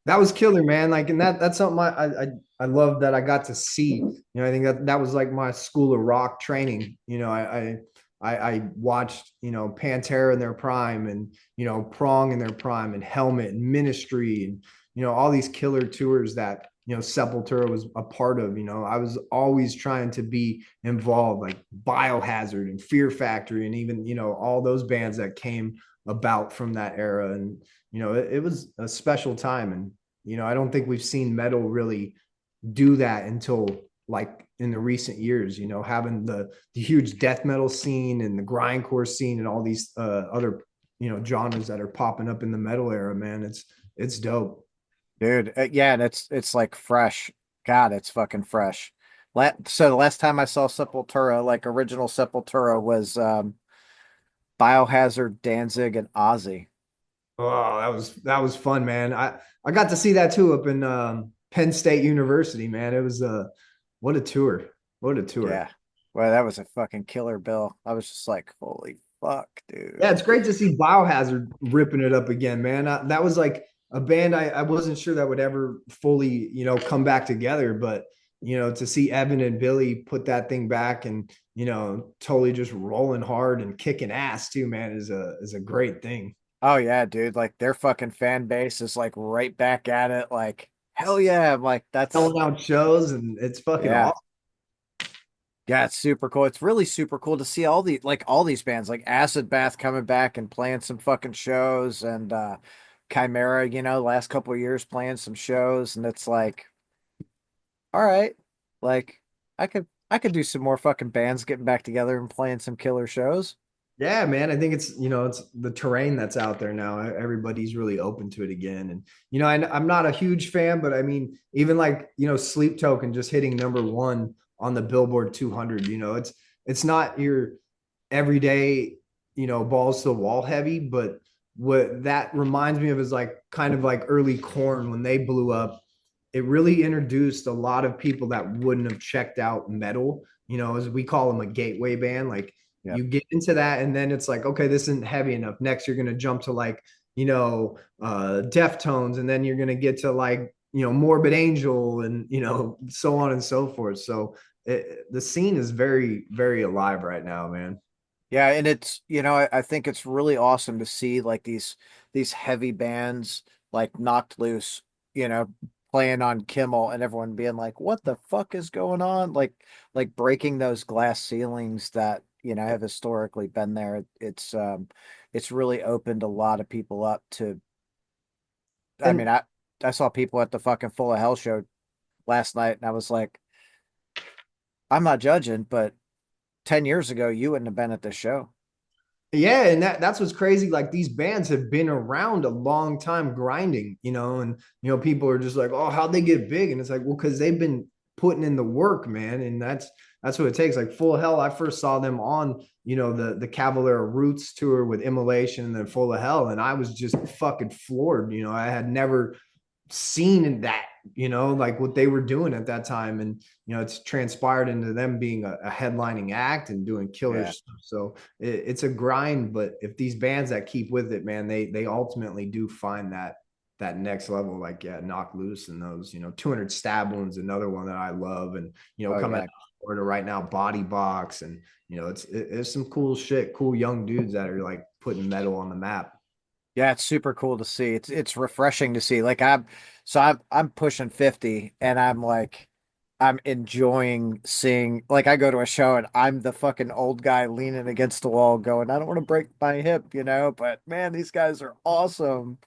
That was killer, man. Like, and that's something I love that I got to see. I think that was like my school of rock training. I watched Pantera in their prime, and Prong in their prime, and Helmet and Ministry, and all these killer tours that Sepultura was a part of. I was always trying to be involved, like Biohazard and Fear Factory, and even all those bands that came about from that era. And it was a special time. And I don't think we've seen metal really do that until like in the recent years, having the huge death metal scene and the grindcore scene and all these other genres that are popping up in the metal era. Man, it's dope. Dude, yeah, and it's like fresh. God, it's fucking fresh. So the last time I saw Sepultura, like original Sepultura, was Biohazard, Danzig, and Ozzy. Oh, that was fun, man. I got to see that too up in Penn State University, man. It was what a tour. What a tour. Yeah. Well, that was a fucking killer bill. I was just like, holy fuck, Yeah, dude. it's great to see Biohazard ripping it up again, man. That was like a band I wasn't sure that would ever fully, come back together, but to see Evan and Billy put that thing back and totally just rolling hard and kicking ass too, man, is a great thing. Oh yeah, dude. Like their fucking fan base is like right back at it. Like, hell yeah. I'm like, that's Selling out shows, and it's fucking yeah. awesome. Yeah, it's super cool. It's really super cool to see all these bands like Acid Bath coming back and playing some fucking shows and Chimera, last couple of years playing some shows and it's like, all right, like I could do some more fucking bands getting back together and playing some killer shows. Yeah, man. I think it's the terrain that's out there now. Everybody's really open to it again. And, I'm not a huge fan, but I mean, even like, Sleep Token just hitting number 1 on the Billboard 200, it's not your everyday, balls to the wall heavy, but what that reminds me of is like kind of like early Corn when they blew up. It really introduced a lot of people that wouldn't have checked out metal, as we call them a gateway band. Like Yeah. you get into that and then it's like, okay, this isn't heavy enough. Next, you're going to jump to like, Deftones, and then you're going to get to like, Morbid Angel and, so on and so forth. So the scene is very, very alive right now, man. Yeah, and it's, I think it's really awesome to see like these heavy bands like Knocked Loose, you know, playing on Kimmel and everyone being like, "What the fuck is going on?" Like breaking those glass ceilings that, have historically been there. It's really opened a lot of people up to I mean, And I saw people at the fucking Full of Hell show last night and I was like, I'm not judging, but 10 years ago you wouldn't have been at this show. yeah, and that's what's crazy. Like these bands have been around a long time grinding, and people are just like, oh, how'd they get big? And it's like, well, because they've been putting in the work, man. And that's what it takes. Like Full Hell, I first saw them on, the Cavalera Roots tour with Immolation and then Full of Hell. And I was just fucking floored. I had never seen that, like what they were doing at that time. And, it's transpired into them being a headlining act and doing killer Yeah. stuff. So it's a grind, but if these bands that keep with it, man, they ultimately do find that next level. Like, yeah, Knock Loose and those, 200 Stab Wounds, another one that I love. And, Oh coming out yeah. of Florida right now, Body Box. And, it's some cool shit, cool young dudes that are like putting metal on the map. Yeah, it's super cool to see. It's refreshing to see. Like I'm pushing 50 and I'm like I'm enjoying seeing like I go to a show and I'm the fucking old guy leaning against the wall going, I don't want to break my hip, but man, these guys are awesome.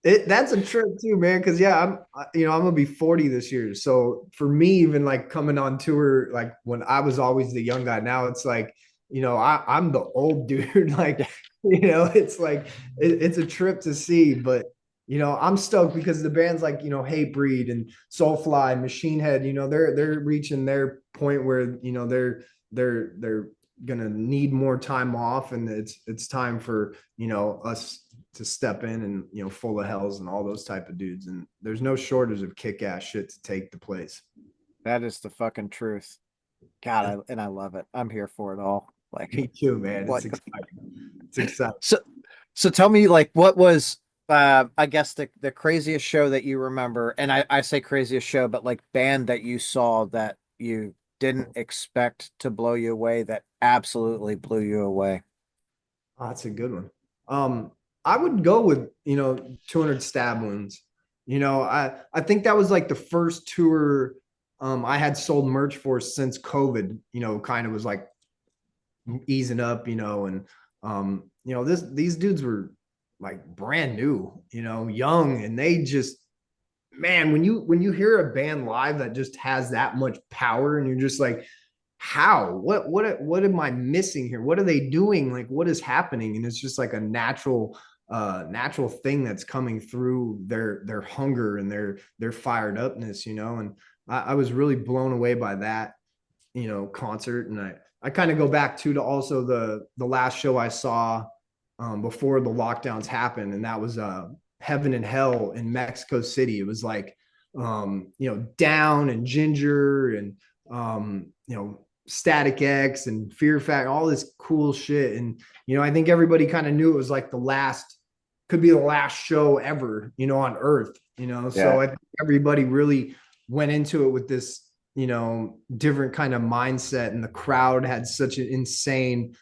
That's a trip too, man. Because yeah, I'm gonna be 40 this year. So for me, even like coming on tour, like when I was always the young guy, now it's like, I'm the old dude. Like, it's like it's a trip to see. But I'm stoked because the bands like Hatebreed and Soulfly, Machine Head, they're reaching their point where they're gonna need more time off, and it's time for us to step in and Full of Hells and all those type of dudes. And there's no shortage of kick-ass shit to take the place. That is the fucking truth. God, and I love it. I'm here for it all. Me too, man. It's Like exciting. It's exciting. so so tell me like what was I guess the craziest show that you remember, and I say craziest show, but like band that you saw that you didn't expect to blow you away that absolutely blew you away. Oh, that's a good one. I would go with 200 Stab Wounds. I think that was like the first tour I had sold merch for since COVID. Kind of was like easing up. And these dudes were like brand new. Young, and they just, man, when you hear a band live that just has that much power, and you're just like, how, what am I missing here? What are they doing? Like, what is happening? And it's just like a natural thing that's coming through their hunger and their fired upness. And I was really blown away by that concert. And I kind of go back to also the last show I saw before the lockdowns happened, and that was Heaven and Hell in Mexico City. It was like Down and Ginger and Static X and Fear Factor, all this cool shit. And I think everybody kind of knew it was like could be the last show ever, on Earth. Yeah. So I think everybody really went into it with this different kind of mindset, and the crowd had such an insane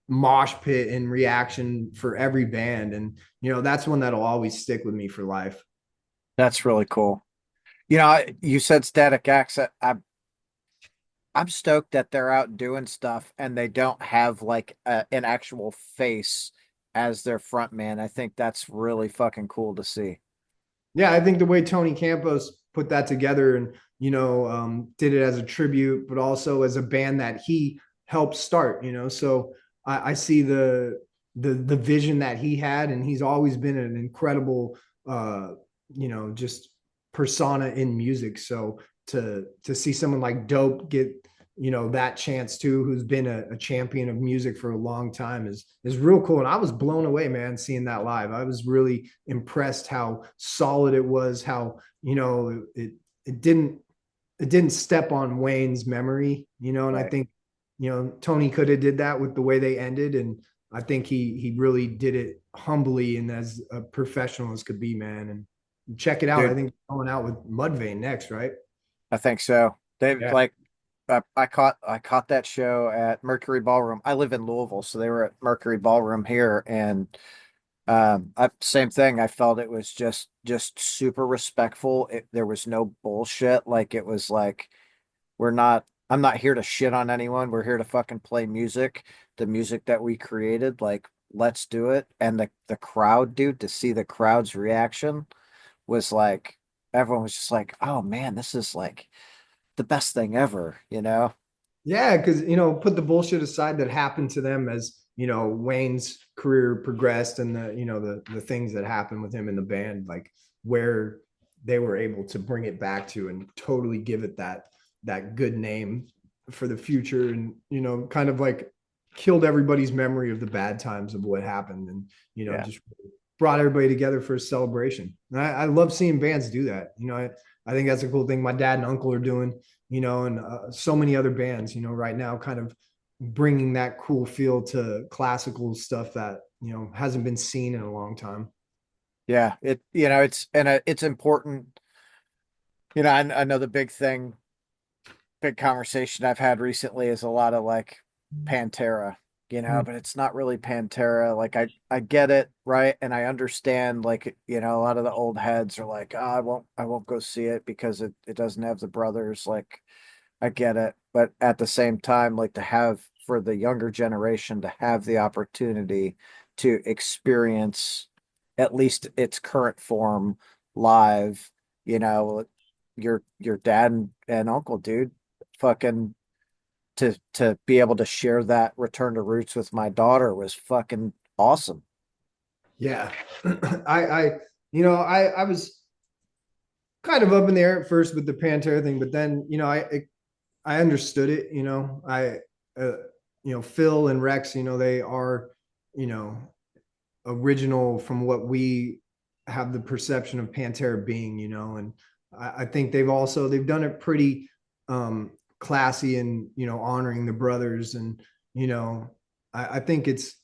mosh pit and reaction for every band. And that's one that'll always stick with me for life. That's really cool. You said Static X. I'm stoked that they're out doing stuff and they don't have like an actual face as their front man. I think that's really fucking cool to see. Yeah, I think the way Tony Campos put that together and did it as a tribute, but also as a band that he helped start. So I see the vision that he had, and he's always been an incredible, just persona in music. So to see someone like Dope get that chance too, who's been a champion of music for a long time, is real cool. And I was blown away, man, seeing that live. I was really impressed how solid it was, how it didn't step on Wayne's memory, and I Right. think Tony could have did that with the way they ended. And I think he really did it humbly and as a professional as could be, man. And check it out. I Dude, think going out with Mudvayne next, right? I think so. They Yeah. like I caught that show at Mercury Ballroom. I live in Louisville, so they were at Mercury Ballroom here, and same thing. I felt it was just super respectful. There was no bullshit. Like it was like we're not. I'm not here to shit on anyone. We're here to fucking play music, the music that we created. Like let's do it. And the crowd, dude, to see the crowd's reaction was like everyone was just like, oh man, this is like the best thing ever, you know? Yeah, because put the bullshit aside that happened to them as Wayne's career progressed and the things that happened with him in the band, like where they were able to bring it back to and totally give it that good name for the future, and kind of like killed everybody's memory of the bad times of what happened, and Yeah. just brought everybody together for a celebration. And I love seeing bands do that. I think that's a cool thing my dad and uncle are doing, and so many other bands, right now, kind of bringing that cool feel to classical stuff that, hasn't been seen in a long time. Yeah. It's important. I know the big conversation I've had recently is a lot of like Pantera, but it's not really Pantera. Like I get it, right? And I understand like, a lot of the old heads are like, oh, I won't go see it because it doesn't have the brothers. Like I get it. But at the same time, like to have for the younger generation to have the opportunity to experience at least its current form live, you know, your dad and uncle, dude, fucking to be able to share that return to roots with my daughter was fucking awesome. Yeah. I was kind of up in the air at first with the Pantera thing, but then, I understood it, uh, Phil and Rex, they are, you know, original from what we have the perception of Pantera being, and I think they've done it pretty classy and honoring the brothers, and I think it's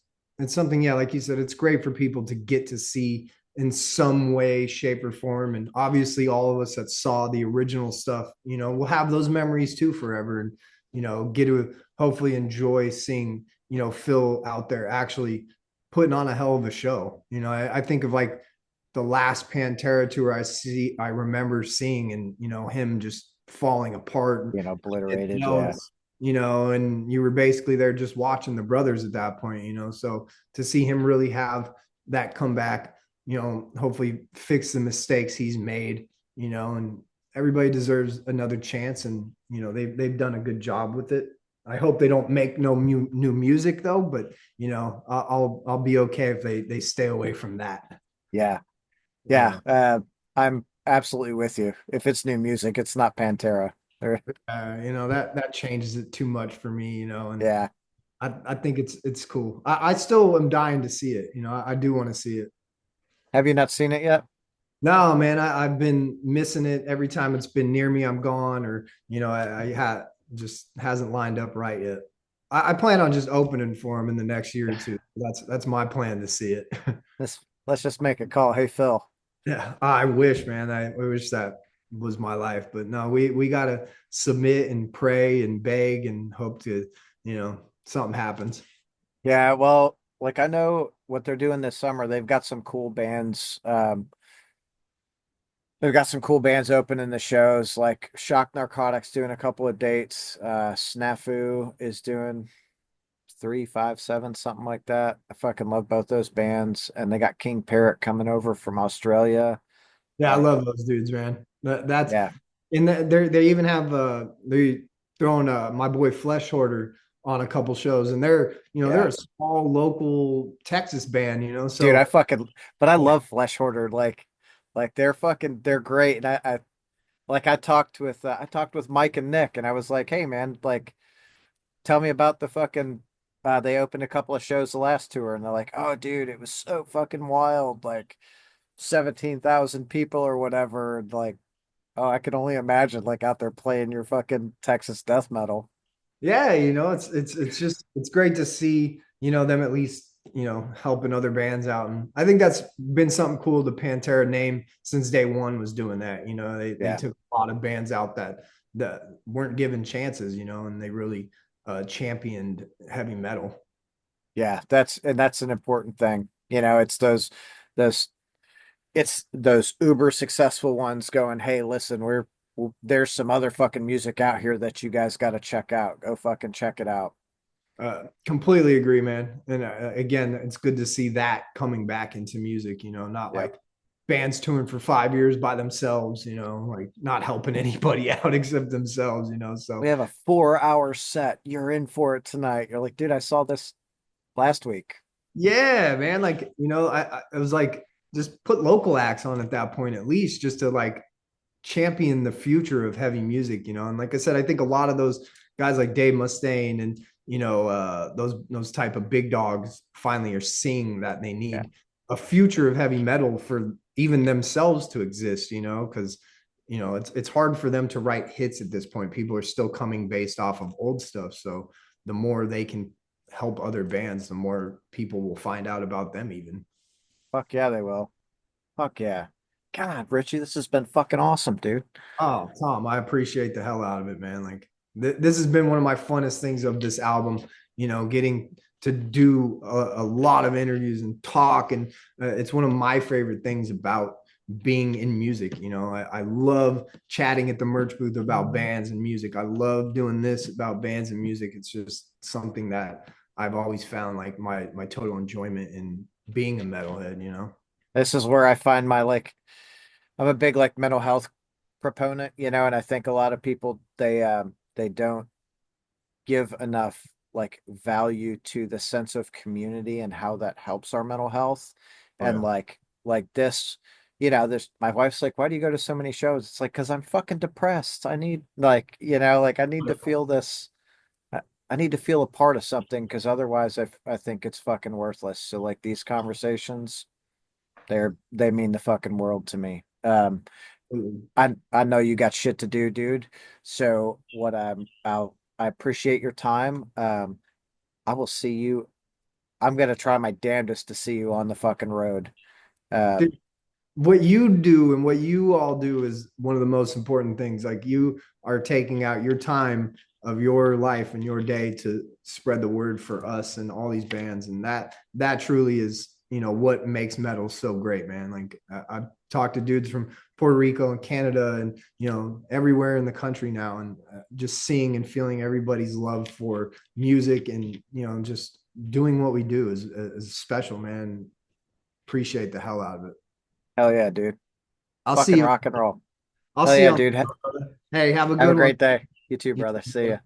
something, yeah, like you said, it's great for people to get to see in some way, shape, or form. And obviously all of us that saw the original stuff, will have those memories too forever, and get to hopefully enjoy seeing Phil out there actually putting on a hell of a show. I think of like the last Pantera tour I remember seeing, and him just falling apart and Obliterated, yeah. notes, and you were basically there just watching the brothers at that point, so to see him really have that comeback, hopefully fix the mistakes he's made, and everybody deserves another chance, and they've done a good job with it. I hope they don't make no new music though, but I'll be okay if they stay away from that. Yeah. Yeah. Yeah. I'm absolutely with you. If it's new music, it's not Pantera. Or- That changes it too much for me, and yeah. I think it's cool. I still am dying to see it. I do want to see it. Have you not seen it yet? No, man, I've been missing it every time it's been near me. I'm gone, or I just hasn't lined up right yet. I plan on just opening for him in the next year or two. That's my plan to see it. Let's just make a call. Hey, Phil. Yeah, I wish, man. I wish that was my life, but no, we gotta submit and pray and beg and hope to, something happens. Yeah, well, like I know what they're doing this summer. They've got some cool bands. They've got some cool bands opening the shows, like Shock Narcotics doing a couple of dates. Snafu is doing 357, something like that. I fucking love both those bands. And they got King Parrot coming over from Australia. Yeah, I Like, love those dudes, man. That's yeah, and they even have they throwing my boy Flesh Hoarder on a couple shows, and they're yeah. a small local Texas band, Dude, so but I yeah, love Flesh Hoarder. Like they're great. And I talked with Mike and Nick, and I was like, hey man, like tell me about the fucking they opened a couple of shows the last tour, and they're like, oh dude, it was so fucking wild, like 17,000 people or whatever. And like, oh, I could only imagine like out there playing your fucking Texas death metal. yeah, it's just it's great to see, them at least, helping other bands out. And I think that's been something cool. The Pantera name since day one was doing that. They Yeah. took a lot of bands out that weren't given chances, and they really championed heavy metal. Yeah, that's an important thing. Those it's those uber successful ones going, "Hey, listen, there's some other fucking music out here that you guys got to check out. Go fucking check it out." Completely agree, man. And again, it's good to see that coming back into music, not Yep. like bands touring for 5 years by themselves, like not helping anybody out except themselves, We So, have a 4 hour set. You're in for it tonight. You're like, dude, I saw this last week. yeah, man. Like, it was like just put local acts on at that point, at least, just to like champion the future of heavy music, And like I said, I think a lot of those guys like Dave Mustaine and those type of big dogs finally are seeing that they Yeah. need a future of heavy metal for even themselves to exist, because it's hard for them to write hits at this point. People are still coming based off of old stuff. So the more they can help other bands, the more people will find out about them even. Fuck yeah, they will. Fuck yeah. God, Richie, this has been fucking awesome, dude. Oh, Tom, I appreciate the hell out of it, man. Like this has been one of my funnest things of this album, getting to do a lot of interviews and talk. And it's one of my favorite things about being in music. I love chatting at the merch booth about bands and music. I love doing this about bands and music. It's just something that I've always found like my total enjoyment in being a metalhead. This is where I find my like I'm a big like mental health proponent, and I think a lot of people they don't give enough like value to the sense of community and how that helps our mental health. Oh And yeah. like this, this my wife's like, why do you go to so many shows? It's like, because I'm fucking depressed. I need like, like I need to feel this. I, I need to feel a part of something because otherwise I think it's fucking worthless. So like these conversations, they mean the fucking world to me. I know you got shit to do, dude. So I appreciate your time. I will see you. I'm gonna try my damnedest to see you on the fucking road. Um, What you do and what you all do is one of the most important things. Like you are taking out your time of your life and your day to spread the word for us and all these bands. And that truly is, what makes metal so great, man. Like I've talked to dudes from Puerto Rico and Canada and, everywhere in the country now. And just seeing and feeling everybody's love for music and, just doing what we do is special, man. Appreciate the hell out of it. hell yeah, dude. I'll see Fucking you. rock and roll. I'll Hell see yeah, you on. dude. Hey, have a Have a good one. great day. You too, You brother. See too. ya.